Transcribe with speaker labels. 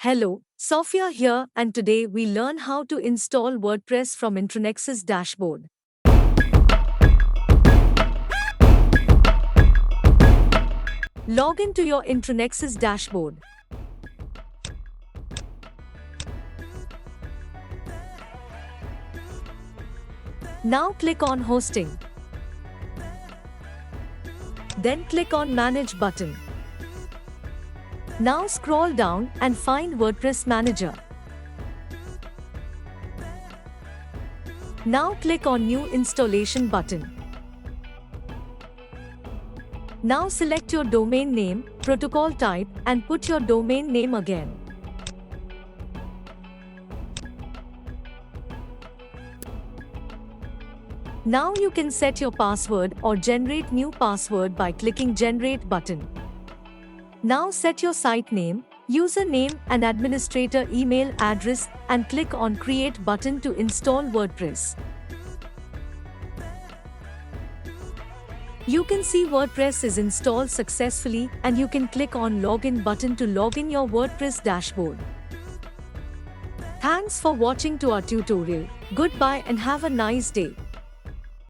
Speaker 1: Hello, Sophia here, and today we learn how to install WordPress from IntroNexus dashboard. Log into your IntroNexus dashboard. Now click on Hosting. Then click on Manage button. Now scroll down and find WordPress Manager. Now click on New Installation button. Now select your domain name, protocol type, and put your domain name again. Now you can set your password or generate new password by clicking Generate button. Now set your site name, username and administrator email address and click on Create button to install WordPress. You can see WordPress is installed successfully and you can click on Login button to log in your WordPress dashboard. Thanks for watching to our tutorial. Goodbye and have a nice day.